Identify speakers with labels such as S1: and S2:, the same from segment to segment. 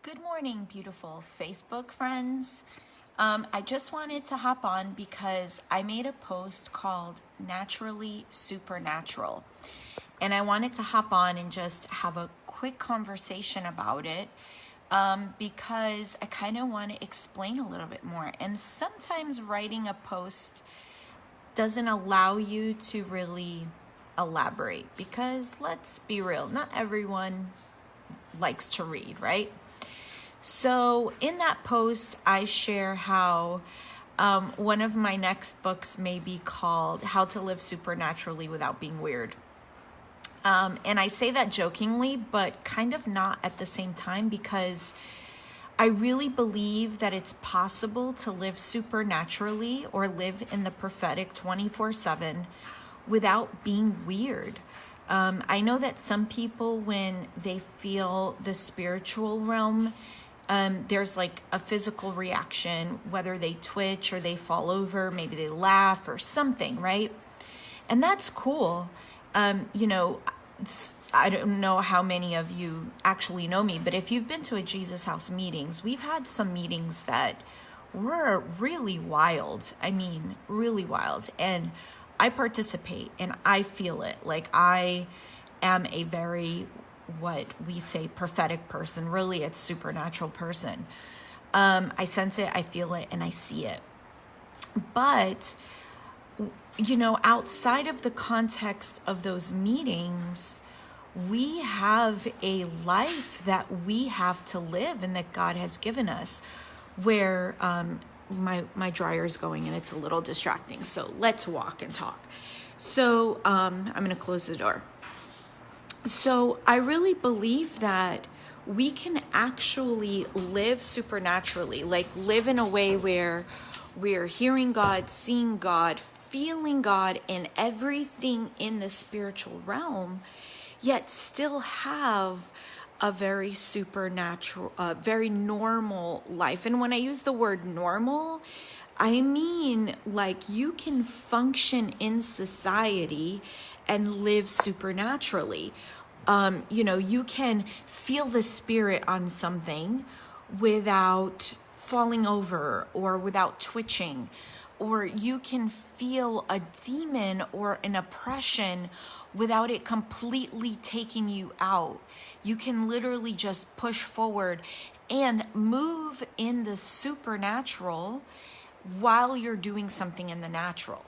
S1: Good morning, beautiful Facebook friends. I just wanted to hop on because I made a post called Naturally Supernatural. And I wanted to hop on and just have a quick conversation about it because I kind of want to explain a little bit more. And sometimes writing a post doesn't allow you to really elaborate because let's be real, not everyone likes to read, right? So in that post, I share how one of my next books may be called How to Live Supernaturally Without Being Weird. And I say that jokingly, but kind of not at the same time, because I really believe that it's possible to live supernaturally or live in the prophetic 24/7 without being weird. I know that some people, when they feel the spiritual realm, there's like a physical reaction, whether they twitch or they fall over, maybe they laugh or something, right? And that's cool. I don't know how many of you actually know me, but if you've been to a Jesus House meetings, we've had some meetings that were really wild. I mean, really wild. And I participate and I feel it. Like I am a very, what we say, prophetic person. Really, it's supernatural person. I sense it, I feel it, and I see it. But, outside of the context of those meetings, we have a life that we have to live and that God has given us, where my dryer is going and it's a little distracting. So let's walk and talk. So I'm going to close the door. So I really believe that we can actually live supernaturally, like live in a way where we're hearing God, seeing God, feeling God, and everything in the spiritual realm, yet still have a very supernatural, very normal life. And when I use the word normal, I mean like you can function in society and live supernaturally. You can feel the spirit on something without falling over or without twitching, or you can feel a demon or an oppression without it completely taking you out. You can literally just push forward and move in the supernatural while you're doing something in the natural.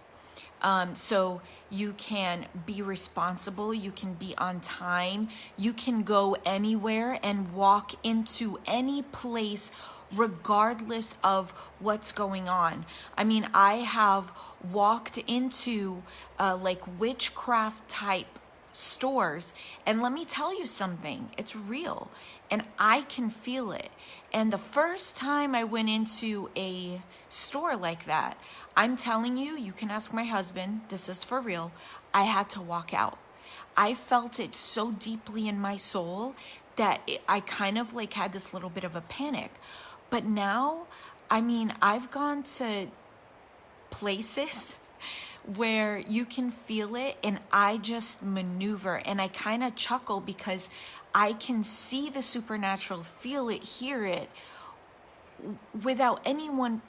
S1: So you can be responsible, you can be on time, you can go anywhere and walk into any place regardless of what's going on. I mean, I have walked into like witchcraft type stores, and let me tell you something, it's real and I can feel it. And the first time I went into a store like that, I'm telling you, you can ask my husband, this is for real, I had to walk out. I felt it so deeply in my soul that I kind of like had this little bit of a panic. But now, I mean, I've gone to places where you can feel it and I just maneuver and I kind of chuckle because I can see the supernatural, feel it, hear it without anyone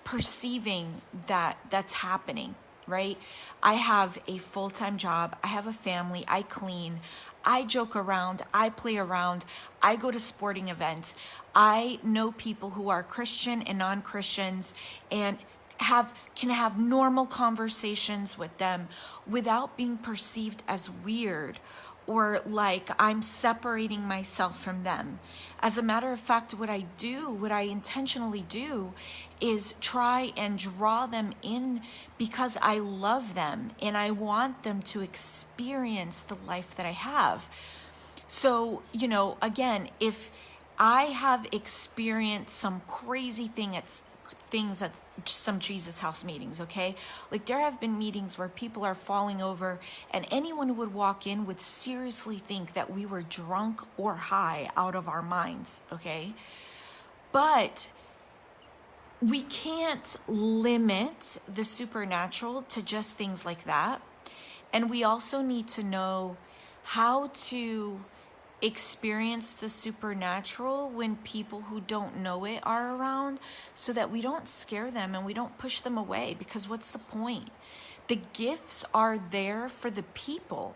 S1: perceiving that that's happening, right? I have a full-time job, I have a family, I clean, I joke around, I play around, I go to sporting events, I know people who are Christian and non-Christians and can have normal conversations with them without being perceived as weird or like I'm separating myself from them. As a matter of fact, what I intentionally do is try and draw them in because I love them and I want them to experience the life that I have. So, again, if I have experienced some crazy things at some Jesus House meetings, okay? Like there have been meetings where people are falling over and anyone who would walk in would seriously think that we were drunk or high out of our minds, okay? But we can't limit the supernatural to just things like that. And we also need to know how to experience the supernatural when people who don't know it are around, so that we don't scare them and we don't push them away, because what's the point? The gifts are there for the people,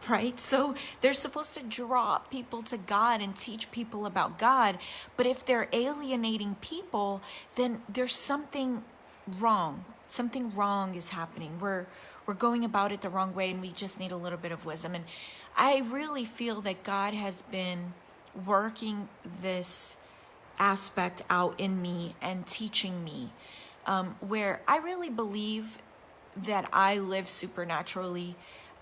S1: right? So they're supposed to draw people to God and teach people about God. But if they're alienating people, then there's something wrong. Something wrong is happening. We're going about it the wrong way, and we just need a little bit of wisdom. And I really feel that God has been working this aspect out in me and teaching me, where I really believe that I live supernaturally.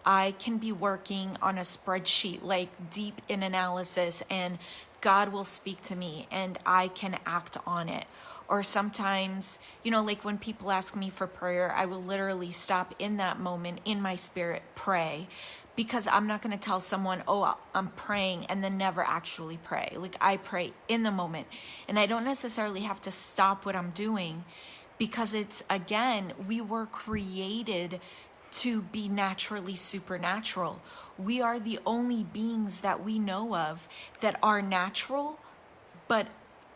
S1: I can be working on a spreadsheet, like deep in analysis, and God will speak to me and I can act on it. Or sometimes, like when people ask me for prayer, I will literally stop in that moment in my spirit, pray, because I'm not going to tell someone, oh, I'm praying, and then never actually pray. Like, I pray in the moment, and I don't necessarily have to stop what I'm doing, because it's, again, we were created to be naturally supernatural. We are the only beings that we know of that are natural, but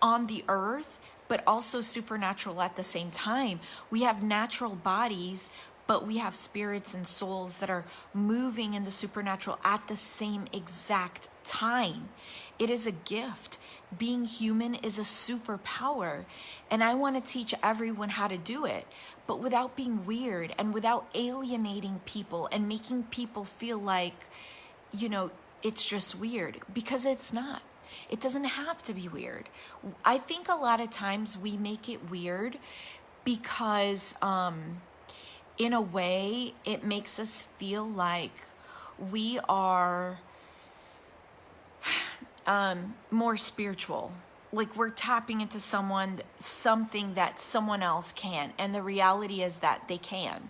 S1: on the earth, but also supernatural at the same time. We have natural bodies, but we have spirits and souls that are moving in the supernatural at the same exact time. It is a gift. Being human is a superpower, and I want to teach everyone how to do it, but without being weird and without alienating people and making people feel like, it's just weird, because it's not. It doesn't have to be weird. I think a lot of times we make it weird because, in a way, it makes us feel like we are more spiritual. Like we're tapping into something that someone else can. And the reality is that they can.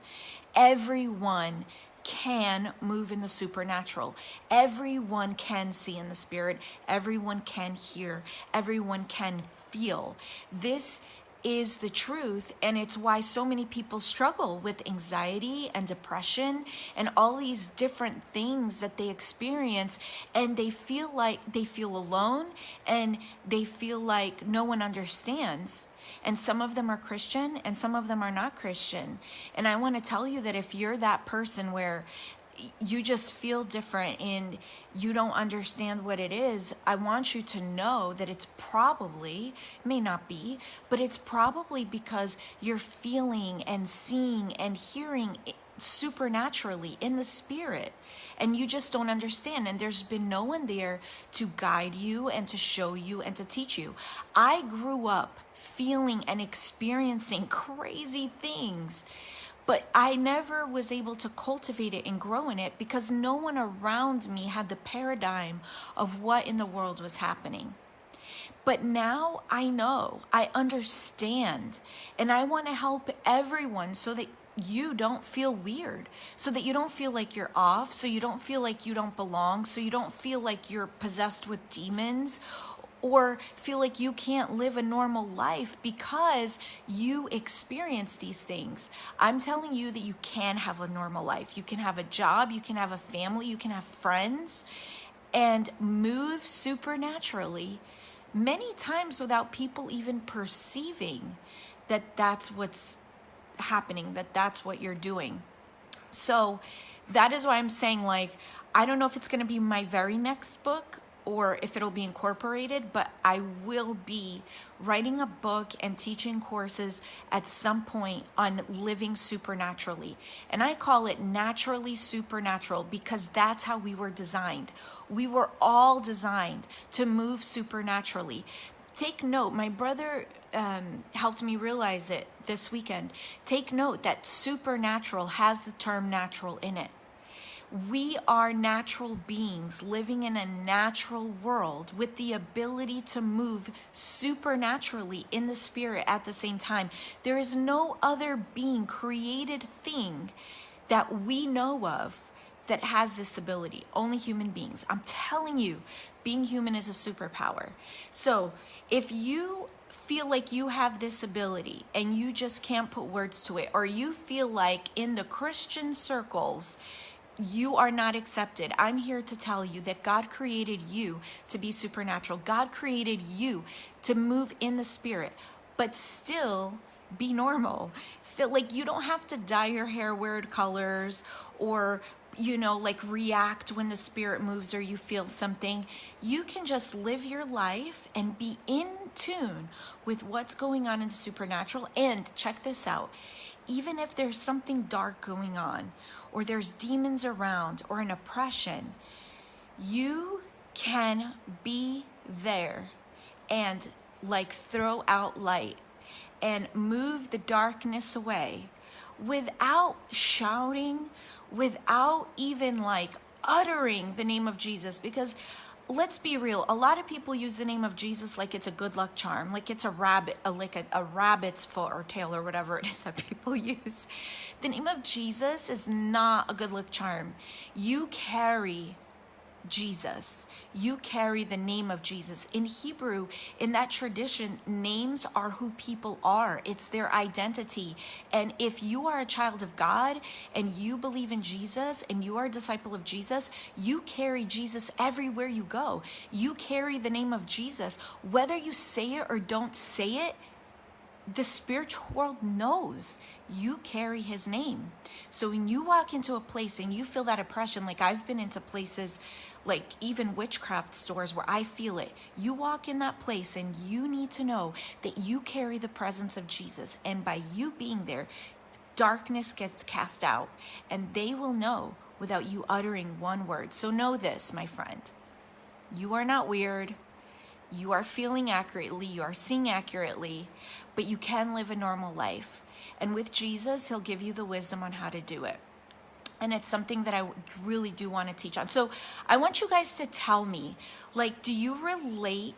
S1: Everyone can move in the supernatural. Everyone can see in the spirit. Everyone can hear. Everyone can feel. This is the truth, and it's why so many people struggle with anxiety and depression and all these different things that they experience, and they feel alone, and they feel like no one understands. And some of them are Christian and some of them are not Christian. And I want to tell you that if you're that person where you just feel different and you don't understand what it is, I want you to know that it's probably, may not be, but it's probably because you're feeling and seeing and hearing supernaturally in the spirit, and you just don't understand, and there's been no one there to guide you and to show you and to teach you. I grew up feeling and experiencing crazy things, but I never was able to cultivate it and grow in it because no one around me had the paradigm of what in the world was happening. But now I know, I understand, and I want to help everyone so that you don't feel weird, so that you don't feel like you're off, so you don't feel like you don't belong, so you don't feel like you're possessed with demons, or feel like you can't live a normal life because you experience these things. I'm telling you that you can have a normal life. You can have a job, you can have a family, you can have friends, and move supernaturally many times without people even perceiving that that's what's happening, that that's what you're doing. So that is why I'm saying, like, I don't know if it's going to be my very next book or if it'll be incorporated, but I will be writing a book and teaching courses at some point on living supernaturally. And I call it naturally supernatural because that's how we were designed. We were all designed to move supernaturally. Take note, my brother helped me realize it this weekend. Take note that supernatural has the term natural in it. We are natural beings living in a natural world with the ability to move supernaturally in the spirit at the same time. There is no other being, created thing that we know of that has this ability. Only human beings. I'm telling you, being human is a superpower. So if you feel like you have this ability and you just can't put words to it, or you feel like in the Christian circles, you are not accepted. I'm here to tell you that God created you to be supernatural. God created you to move in the spirit, but still be normal. Still, like, you don't have to dye your hair weird colors or, like react when the spirit moves or you feel something. You can just live your life and be in tune with what's going on in the supernatural. And check this out. Even if there's something dark going on, or there's demons around, or an oppression, you can be there and like throw out light and move the darkness away without shouting, without even like uttering the name of Jesus. Because let's be real, a lot of people use the name of Jesus like it's a good luck charm, like it's a rabbit, like a rabbit's foot or tail or whatever it is that people use. The name of Jesus is not a good luck charm. You carry Jesus. You carry the name of Jesus. In Hebrew, in that tradition, names are who people are. It's their identity. And if you are a child of God and you believe in Jesus and you are a disciple of Jesus, you carry Jesus everywhere you go. You carry the name of Jesus. Whether you say it or don't say it, the spiritual world knows you carry his name. So when you walk into a place and you feel that oppression, like I've been into places like even witchcraft stores where I feel it, you walk in that place and you need to know that you carry the presence of Jesus. And by you being there, darkness gets cast out and they will know without you uttering one word. So know this, my friend, you are not weird. You are feeling accurately, you are seeing accurately, but you can live a normal life. And with Jesus, he'll give you the wisdom on how to do it. And it's something that I really do want to teach on. So I want you guys to tell me, like, do you relate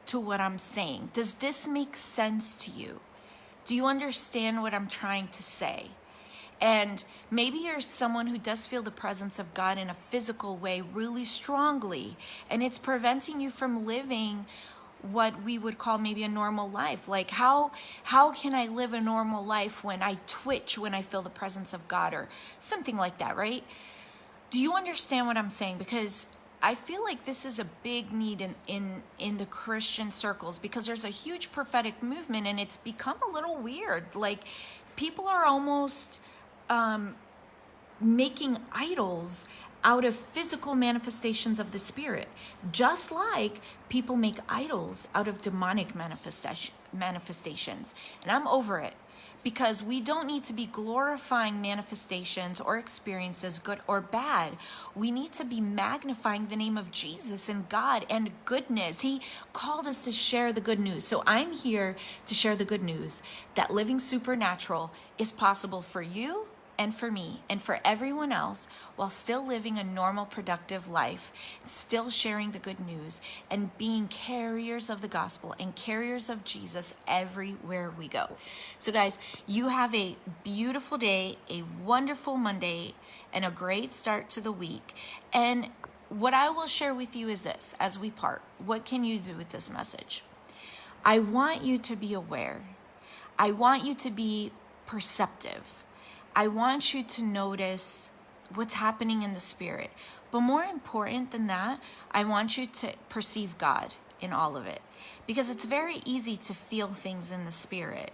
S1: to what I'm saying? Does this make sense to you? Do you understand what I'm trying to say? And maybe you're someone who does feel the presence of God in a physical way really strongly, and it's preventing you from living what we would call maybe a normal life. Like how can I live a normal life when I twitch when I feel the presence of God or something like that, right? Do you understand what I'm saying? Because I feel like this is a big need in the Christian circles, because there's a huge prophetic movement and it's become a little weird. Like people are almost making idols out of physical manifestations of the spirit, just like people make idols out of demonic manifestations. And I'm over it, because we don't need to be glorifying manifestations or experiences, good or bad. We need to be magnifying the name of Jesus and God and goodness. He called us to share the good news. So I'm here to share the good news that living supernatural is possible for you and for me and for everyone else, while still living a normal, productive life, still sharing the good news and being carriers of the gospel and carriers of Jesus everywhere we go. So guys, you have a beautiful day, a wonderful Monday, and a great start to the week. And what I will share with you is this, as we part, what can you do with this message? I want you to be aware. I want you to be perceptive. I want you to notice what's happening in the spirit. But more important than that, I want you to perceive God in all of it. Because it's very easy to feel things in the spirit.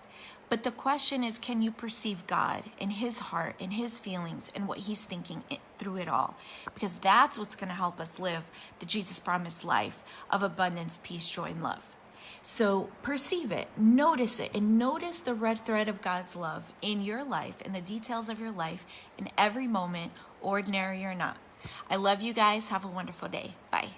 S1: But the question is, can you perceive God in his heart, in his feelings, and what he's thinking through it all? Because that's what's going to help us live the Jesus promised life of abundance, peace, joy, and love. So perceive it, notice it, and notice the red thread of God's love in your life, in the details of your life, in every moment, ordinary or not. I love you guys. Have a wonderful day. Bye.